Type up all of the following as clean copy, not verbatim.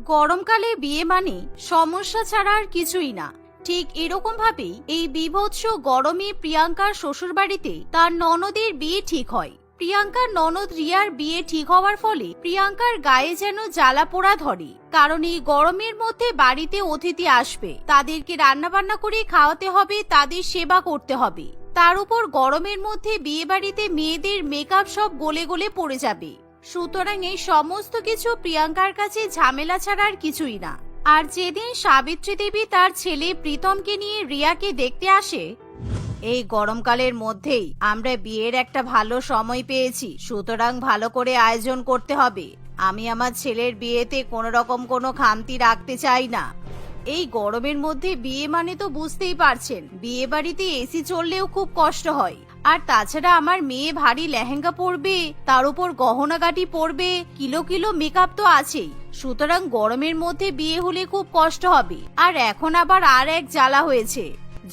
গরমকালে বিয়ে মানে সমস্যা ছাড়া আর কিছুই না। ঠিক এরকম ভাবেই এই বীভৎস গরমে প্রিয়াঙ্কার শ্বশুরবাড়িতে তার ননদের বিয়ে ঠিক হয়। প্রিয়াঙ্কার ননদ রিয়ার বিয়ে ঠিক হওয়ার ফলে প্রিয়াঙ্কার গায়ে যেন জ্বালা পোড়া ধরে, কারণ এই গরমের মধ্যে বাড়িতে অতিথি আসবে, তাদেরকে রান্না বান্না করে খাওয়াতে হবে, তাদের সেবা করতে হবে। তার উপর গরমের মধ্যে বিয়ে বাড়িতে মেয়েদের মেকআপ সব গলে গলে পড়ে যাবে। সুতরাং এই সমস্ত কিছু প্রিয়াঙ্কার কাছে ঝামেলা ছাড়া আর কিছুই না। আর যেদিন সাবিত্রী দেবী তার ছেলে প্রীতমকে নিয়ে রিয়াকে দেখতে আসে, এই গরমকালের মধ্যেই আমরা বিয়ের একটা ভালো সময় পেয়েছি, সুতরাং ভালো করে আয়োজন করতে হবে। আমি আমার ছেলের বিয়েতে কোনো রকম কোনো খামতি রাখতে চাই না। এই গরমের মধ্যে বিয়ে মানে তো বুঝতেই পারছেন, বিয়ে বাড়িতে এসি চললেও খুব কষ্ট হয়। আর তাছাড়া আমার মেয়ে ভারী লেহেঙ্গা পরবে, তার উপর গহনাগাটি পরবে, কিলো কিলো মেকআপ তো আছেই। সুতরাং গরমের মধ্যে বিয়ে হলে খুব কষ্ট হবে। আর এখন আবার আর এক জ্বালা হয়েছে,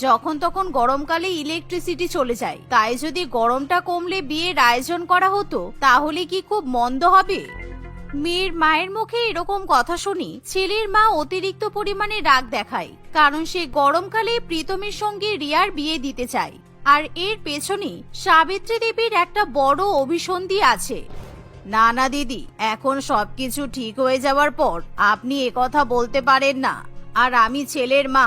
যখন তখন গরমকালে ইলেকট্রিসিটি চলে যায়। তাই যদি গরমটা কমলে বিয়ের আয়োজন করা হতো তাহলে কি খুব মন্দ হবে? মেয়ের মায়ের মুখে এরকম কথা শুনি ছেলের মা অতিরিক্ত পরিমাণে রাগ দেখায়, কারণ সে গরমকালে প্রীতমের সঙ্গে রিয়ার বিয়ে দিতে চায়। আর এর পেছনে সাবিত্রী দেবীর একটা বড় অভিসন্ধি আছে। না না দিদি, এখন সবকিছু ঠিক হয়ে যাওয়ার পর আপনি একথা বলতে পারেন না। আর আমি ছেলের মা,